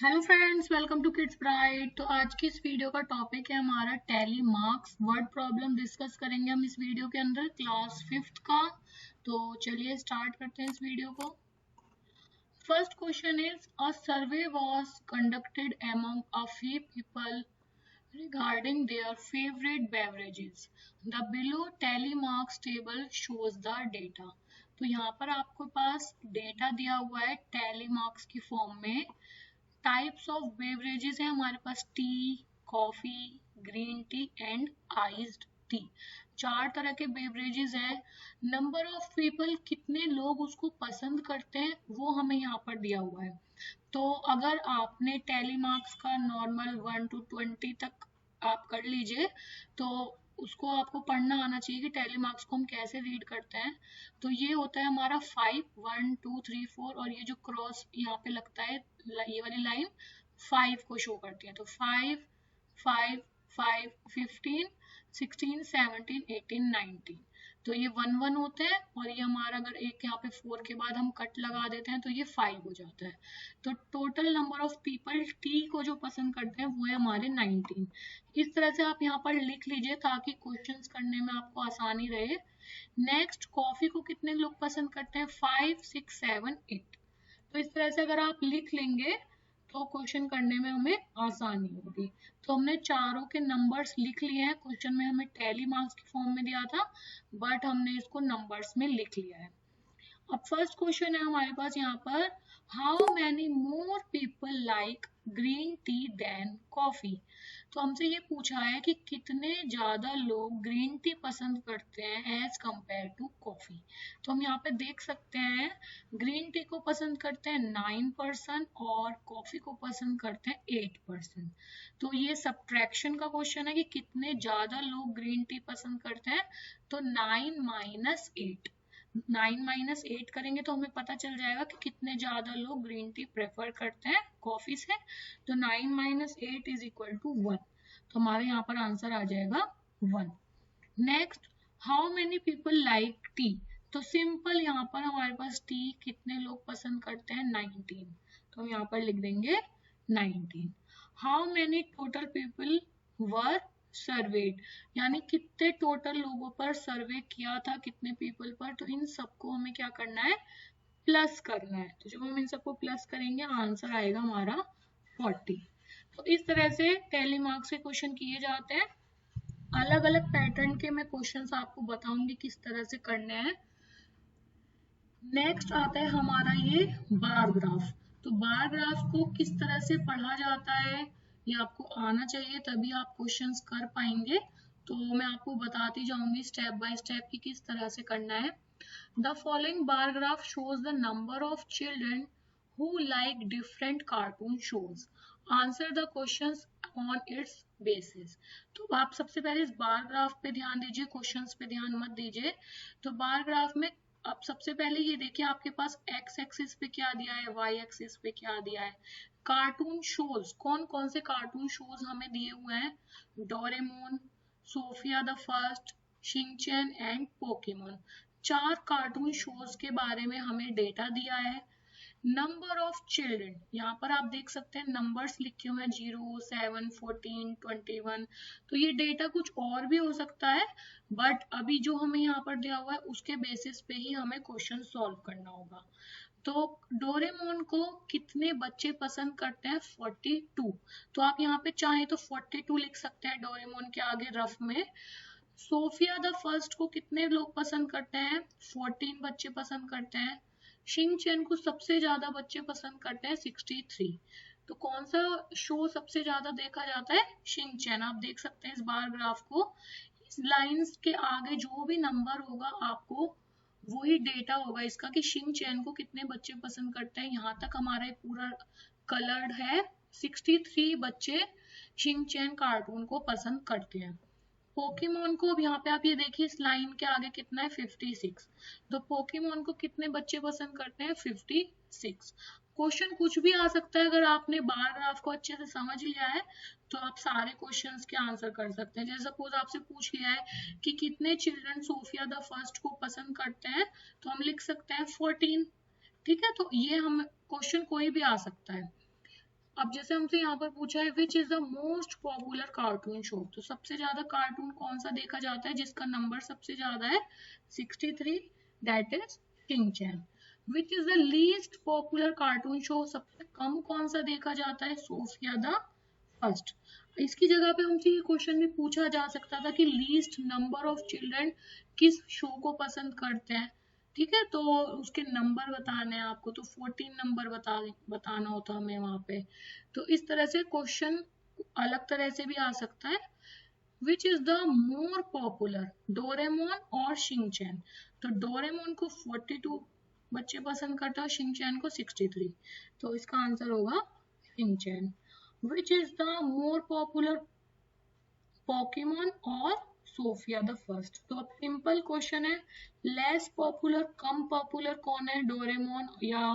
Hello friends, welcome to Kids Bright. तो आज की इस वीडियो का टॉपिक है हमारा tally marks word problem discuss करेंगे हम इस वीडियो के अंदर क्लास 5th का। तो चलिए स्टार्ट करते हैं इस वीडियो को। First question is a survey was conducted among a few people regarding their favorite beverages. The below tally marks table shows the data. तो यहाँ पर आपको पास डेटा दिया हुआ है टैली मार्क्स की फॉर्म में। टाइप्स ऑफ बेवरेजेस है हमारे पास tea, coffee, green tea and iced tea. चार तरह के बेवरेजेस है। नंबर ऑफ पीपल, कितने लोग उसको पसंद करते हैं, वो हमें यहाँ पर दिया हुआ है। तो अगर आपने टैली मार्क्स का नॉर्मल 1 to 20 तक आप कर लीजिए तो उसको आपको पढ़ना आना चाहिए कि टैली मार्क्स को हम कैसे रीड करते हैं। तो ये होता है हमारा 5 1 2 3 4 और ये जो क्रॉस यहाँ पे लगता है ये वाली लाइन 5 को शो करती है। तो 5 5 5 15 16 17 18 19। तो ये 1 1 होते हैं और ये हमारा अगर एक यहाँ पे 4 के बाद हम कट लगा देते हैं तो ये 5 हो जाता है। तो total number of people T को जो पसंद करते हैं वो है हमारे 19। इस तरह से आप यहाँ पर लिख लीजिए ताकि क्वेश्चंस करने में आपको आसानी रहे। नेक्स्ट, कॉफी को कितने लोग पसंद करते हैं? 5 6 7 8। तो इस तरह से अगर आप लिख लेंगे तो क्वेश्चन करने में हमें आसानी होगी। तो हमने चारों के नंबर्स लिख लिए हैं। क्वेश्चन में हमें टैली मार्क्स की फॉर्म में दिया था बट हमने इसको नंबर्स में लिख लिया है। अब फर्स्ट क्वेश्चन है हमारे पास यहाँ पर, how many more people like green tea than coffee. तो हमसे ये पूछा है कि कितने ज्यादा लोग ग्रीन टी पसंद करते हैं एज कंपेयर टू कॉफी। तो हम यहाँ पे देख सकते हैं ग्रीन टी को पसंद करते हैं 9% और कॉफी को पसंद करते हैं 8%। तो ये सब्ट्रैक्शन का क्वेश्चन है कि कितने ज्यादा लोग ग्रीन टी पसंद करते हैं। तो 9 - 8, 9 - 8 करेंगे तो हमें पता चल जाएगा कि कितने ज्यादा लोग ग्रीन टी प्रेफर करते हैं कॉफी से। तो 9 - 8 इज इक्वल टू 1। तो हमारे यहाँ पर आंसर आ जाएगा 1। Next, how many people like T. तो सिंपल यहाँ पर हमारे पास टी कितने लोग पसंद करते हैं? 19। तो हम यहाँ पर लिख देंगे 19। How many total people were served, यानी कितने टोटल लोगों पर सर्वे किया था, कितने पीपल पर। तो इन सबको हमें क्या करना है? प्लस करना है। तो जब हम इन सबको प्लस करेंगे आंसर आएगा हमारा 40। तो इस तरह से टैली मार्क्स के क्वेश्चन किए जाते हैं। अलग अलग पैटर्न के मैं क्वेश्चंस आपको बताऊंगी किस तरह से करने हैं। नेक्स्ट आता है हमारा ये बार ग्राफ। तो बार ग्राफ को किस तरह से पढ़ा जाता है ये आपको आना चाहिए तभी आप क्वेश्चंस कर पाएंगे। तो मैं आपको बताती जाऊंगी स्टेप बाय स्टेप कि किस तरह से करना है। The following bar graph shows the number of children who like different cartoon shows. Answer the questions on its basis. तो आप सबसे पहले इस बार ग्राफ पे ध्यान दीजिए, क्वेश्चंस पे ध्यान मत दीजिए। तो बार ग्राफ में अब सबसे पहले ये देखिए आपके पास एक्स एक्सिस पे क्या दिया है, वाई एक्सिस पे क्या दिया है। कार्टून शोज, कौन कौन से कार्टून शोज हमें दिए हुए हैं? Doraemon, Sofia the First, Shinchan and Pokemon. चार कार्टून शोज के बारे में हमें डेटा दिया है। नंबर ऑफ चिल्ड्रन, यहाँ पर आप देख सकते हैं नंबर्स लिखे हुए हैं 0 7 14 21। तो ये डेटा कुछ और भी हो सकता है बट अभी जो हमें यहाँ पर दिया हुआ है उसके बेसिस पे ही हमें क्वेश्चन सॉल्व करना होगा। तो डोरेमोन को कितने बच्चे पसंद करते हैं? 42। तो आप यहाँ पे चाहे तो 42 लिख सकते हैं डोरेमोन के आगे रफ में। सोफिया द फर्स्ट को कितने लोग पसंद करते हैं? 14 बच्चे पसंद करते हैं। शिनचैन को सबसे ज्यादा बच्चे पसंद करते हैं 63। तो कौन सा शो सबसे ज्यादा देखा जाता है? शिनचैन। आप देख सकते हैं इस बार ग्राफ को, इस लाइंस के आगे जो भी नंबर होगा आपको वही डेटा होगा इसका कि शिनचैन को कितने बच्चे पसंद करते हैं। यहाँ तक हमारा ये पूरा कलर्ड है। 63 बच्चे शिनचैन कार्टून को पसंद करते हैं। पोकेमोन को अब यहाँ पे आप ये देखिए इस लाइन के आगे कितना है? 56। तो पोकेमोन को कितने बच्चे पसंद करते हैं? 56। क्वेश्चन कुछ भी आ सकता है, अगर आपने बार ग्राफ को अच्छे से समझ लिया है तो आप सारे क्वेश्चंस के आंसर कर सकते हैं। जैसे सपोज आपसे पूछ लिया है कि कितने चिल्ड्रन सोफिया द फर्स्ट को पसंद करते हैं, तो हम लिख सकते हैं 14। ठीक है, तो ये हम क्वेश्चन कोई भी आ सकता है। अब जैसे हमसे यहाँ पर पूछा है which is the most popular cartoon show, तो सबसे ज्यादा कार्टून कौन सा देखा जाता है जिसका नंबर सबसे ज्यादा है 63, that is Shinchan. Which is the least popular cartoon show, सबसे कम कौन सा देखा जाता है सोफिया द फर्स्ट। इसकी जगह पे हमसे ये क्वेश्चन भी पूछा जा सकता था कि लीस्ट नंबर ऑफ चिल्ड्रन किस शो को पसंद करते हैं, ठीक है, तो उसके नंबर बताने हैं आपको, तो 14 नंबर बताना होता हमें वहां पे। तो इस तरह से क्वेश्चन अलग तरह से भी आ सकता है। Which is the more popular, Doraemon और शिनचैन, तो डोरेमोन को 42 बच्चे पसंद करते हैं और शिनचैन को 63, तो इसका आंसर होगा Shinchan. Which is the more popular, Pokemon और सोफिया द फर्स्ट। तो अब सिंपल क्वेश्चन है, लेस पॉपुलर कम पॉपुलर कौन है, डोरेमोन या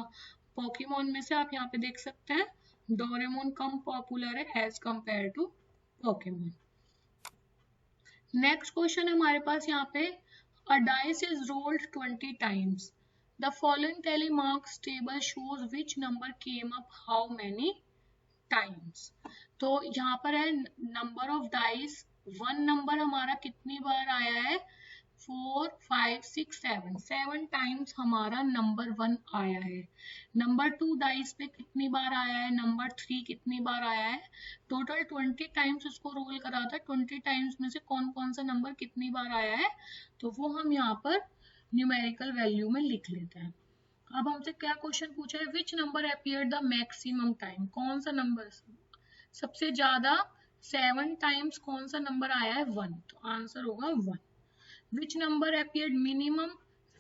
पोकेमोन में से? आप यहाँ पे देख सकते हैं डोरेमोन कम पॉपुलर है as compare to Pokemon. Next question है हमारे पास यहाँ पे, a dice is rolled 20 times, the following tally marks table shows which number came up how many times. तो यहाँ पर है नंबर ऑफ डाइस, 1 नंबर हमारा कितनी बार आया है, 4, 5, 6, 7 टाइम्स हमारा नंबर 1 आया है। नंबर 2 डाइस पे कितनी बार आया है, नंबर 3 कितनी बार आया है, टोटल 20 टाइम्स उसको रोल करा था। 20 टाइम्स में से कौन कौन सा नंबर कितनी बार आया है, तो वो हम यहाँ पर न्यूमेरिकल वैल्यू में लिख लेते हैं। अब हमसे क्या क्वेश्चन पूछा है, which number appeared the maximum time, कौन सा नंबर सबसे ज्यादा 7 टाइम्स कौन सा नंबर आया है, 1, तो आंसर होगा 1। विच नंबर अपीयर्ड मिनिमम,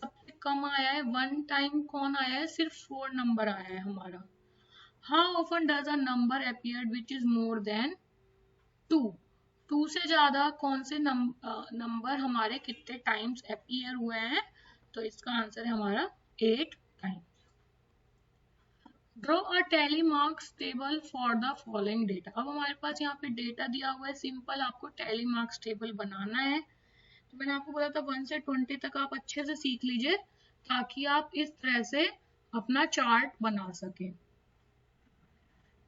सबसे कम आया है 1 टाइम, कौन आया है, सिर्फ 4 नंबर आया है हमारा। How often does a number appeared which is more than 2, 2 से ज्यादा कौन से नंबर हमारे कितने टाइम्स अपीयर हुए हैं, तो इसका आंसर है हमारा 8 times. Draw a tally marks table for the following data. अब हमारे पास यहाँ पे डेटा दिया हुआ है, सिंपल आपको टैली मार्क्स टेबल बनाना है। तो मैंने आपको बोला था 1 से 20 तक आप अच्छे से सीख लीजिए ताकि आप इस तरह से अपना चार्ट बना सकें।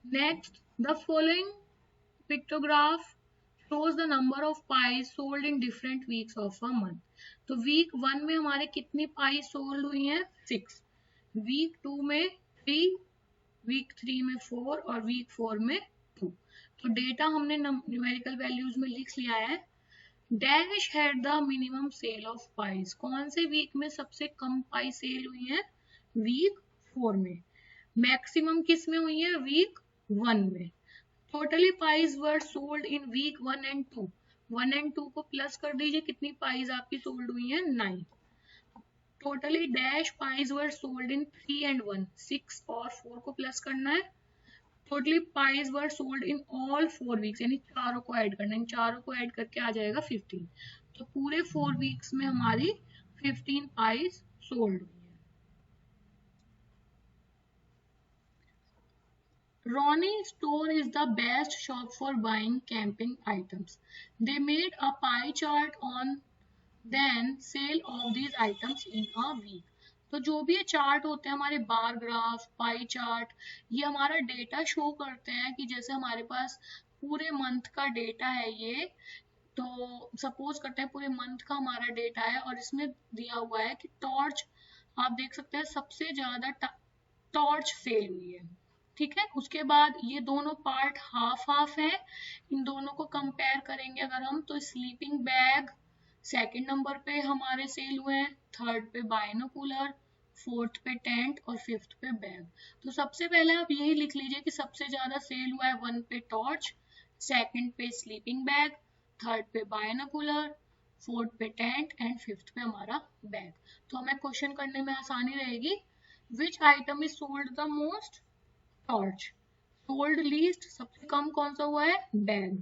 Next, the following pictograph shows the number of pies sold in different weeks of a month। तो वीक 1 में हमारे कितनी पाई सोल्ड हुई हैं, 6, वीक 2 में 3, वीक 3 में 4 और वीक 4 में 2। तो डेटा हमने न्यूमेरिकल वैल्यूज में लिख लिया है। Dash had the minimum cell of pies, कौन से वीक में सबसे कम पाई सेल हुई है, वीक 4 में। मैक्सिमम किस में हुई है, वीक 1 में। Totally pies were sold in week 1 and 2, 1 and 2 को प्लस कर दीजिए, कितनी पाइज आपकी सोल्ड हुई है, 9। Totally dash pies were sold in 3 and 1, 6 और 4 को प्लस करना है। Totally pies were sold in all 4 weeks, यानी चारों को ऐड करना है, इन चारों को ऐड करके आ जाएगा 15। तो पूरे 4 वीक्स में हमारी 15 पाइज सोल्ड हुई है। Ronnie store is the best shop for buying camping items. They made a pie chart on then sale of these items in a week। तो जो भी ये चार्ट होते हैं हमारे, बार ग्राफ, पाई चार्ट, ये हमारा डेटा शो करते हैं कि जैसे हमारे पास पूरे मंथ का डेटा है ये, तो सपोज करते हैं पूरे मंथ का हमारा डेटा है और इसमें दिया हुआ है कि टॉर्च, आप देख सकते हैं सबसे ज्यादा टॉर्च सेल हुई है, ठीक है। उसके बाद ये दोनों पार्ट हाफ हाफ है, इन दोनों को कंपेयर करेंगे अगर हम, तो स्लीपिंग बैग सेकंड नंबर पे हमारे सेल हुए हैं, थर्ड पे बाइनोकुलर, फोर्थ पे टेंट और फिफ्थ पे बैग। तो सबसे पहले आप यही लिख लीजिए कि सबसे ज्यादा सेल हुआ है 1 पे टॉर्च, सेकंड पे स्लीपिंग बैग, थर्ड पे बाइनोकुलर, फोर्थ पे टेंट एंड फिफ्थ पे हमारा बैग। तो हमें क्वेश्चन करने में आसानी रहेगी। विच item is sold the most, torch. Sold least, सबसे कम कौन सा हुआ है, bag.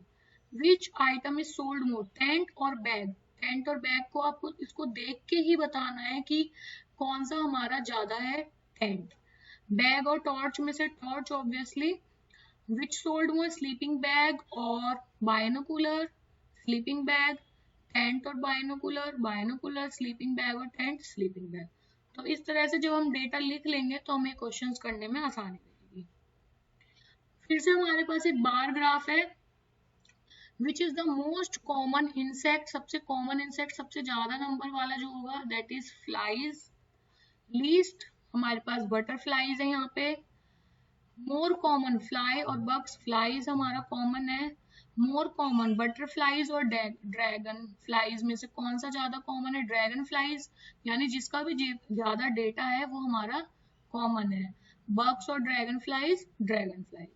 Which item is sold more, tent और बैग। टेंट और बैग को आपको इसको देख के ही बताना है कि कौन सा हमारा ज्यादा है, टेंट। बैग और टॉर्च में से टॉर्च ऑब्वियसली। विच सोल्ड मोर, स्लीपिंग बैग और बाइनोकुलर, स्लीपिंग बैग, टेंट और बाइनोकुलर, बाइनोकुलर, स्लीपिंग बैग और टेंट, स्लीपिंग बैग। तो इस तरह से जब हम डेटा लिख लेंगे तो हमें क्वेश्चंस करने में आसानी रहेगी। फिर से हमारे पास एक बार ग्राफ है, which is the most common insect, सबसे कॉमन इंसेक्ट, सबसे ज्यादा नंबर वाला जो होगा दैट इज फ्लाइज। लीस्ट हमारे पास बटरफ्लाइज है यहाँ पे। मोर कॉमन फ्लाई और बग्स, फ्लाइज हमारा कॉमन है। मोर कॉमन बटरफ्लाइज और ड्रैगन फ्लाइज में से कौन सा ज्यादा कॉमन है? ड्रैगन फ्लाइज, यानी जिसका भी ज्यादा डेटा है वो हमारा कॉमन है। बग्स और dragonflies, dragonflies.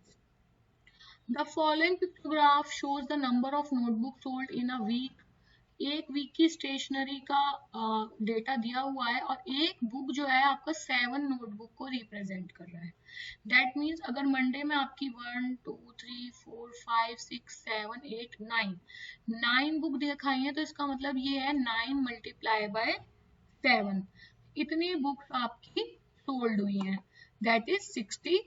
The following pictograph shows the number of notebook sold in a week. एक वीक की स्टेशनरी का डेटा दिया हुआ है और एक बुक जो है आपका 7 नोटबुक को रिप्रेजेंट कर रहा है। दैट मीन्स अगर मंडे में आपकी 1 2 3 4 5 6 7 8 9 बुक दिखाई है, तो इसका मतलब ये है 9 मल्टीप्लाई बाय 7, इतनी बुक्स आपकी सोल्ड हुई हैं, दैट इज 63।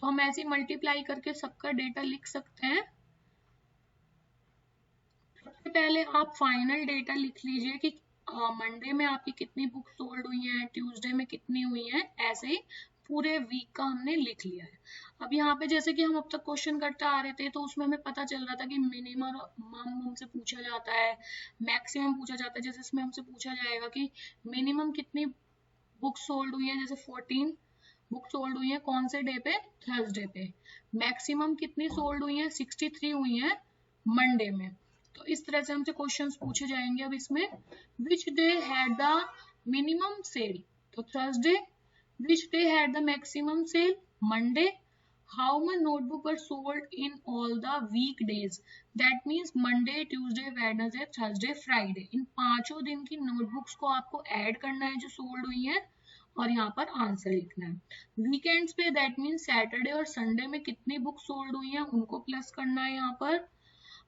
तो हम ऐसे मल्टीप्लाई करके सबका डेटा लिख सकते हैं। सबसे पहले आप फाइनल डेटा लिख लीजिए कि मंडे में आपकी कितनी बुक सोल्ड हुई हैं, ट्यूसडे में कितनी हुई हैं, ऐसे ही पूरे वीक का हमने लिख लिया है। अब यहाँ पे जैसे कि हम अब तक क्वेश्चन करते आ रहे थे तो उसमें हमें पता चल रहा था कि मिनिमम हमसे पूछा जाता है, मैक्सिमम पूछा जाता है। जैसे इसमें हमसे पूछा जाएगा कि मिनिमम कितनी बुक सोल्ड हुई है, जैसे 14 बुक सोल्ड हुई है कौन से डे पे? थर्सडे पे। मैक्सिमम कितनी सोल्ड हुई है? 63 हुई है मंडे में। तो इस तरह से हमसे क्वेश्चंस पूछे जाएंगे। अब इसमें which day had the minimum sale, तो Thursday. Which day had the maximum sale? Monday. How much notebook were sold in all the weekdays, that means Monday Tuesday Wednesday Thursday Friday, इन पांचों दिन की notebooks को आपको add करना है जो सोल्ड हुई है और यहाँ पर आंसर लिखना है। वीकेंड्स पे दैट मीन्स सैटरडे और संडे में कितनी बुक सोल्ड हुई है उनको प्लस करना है यहाँ पर।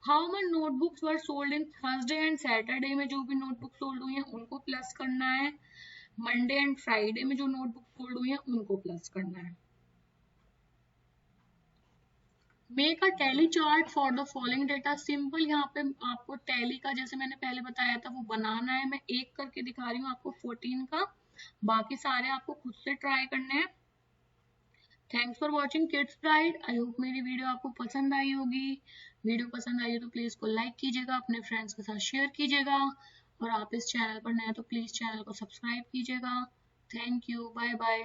How much notebooks were sold in Thursday and Saturday में जो भी नोटबुक सोल्ड हुई है उनको प्लस करना है। मंडे एंड फ्राइडे में जो नोटबुक सोल्ड हुई है उनको प्लस करना है। Make a tally chart for the following data. Simple यहाँ पे आपको टैली का जैसे मैंने पहले बताया था वो बनाना है। मैं एक करके दिखा रही हूँ आपको 14 का, बाकी सारे आपको खुद से ट्राई करने हैं। Thanks for watching kids pride. I hope मेरी वीडियो आपको पसंद आई होगी। वीडियो पसंद आई है तो प्लीज को लाइक कीजिएगा, अपने फ्रेंड्स के साथ शेयर कीजिएगा, और आप इस चैनल पर नए तो प्लीज चैनल को सब्सक्राइब कीजिएगा। Thank you, bye bye.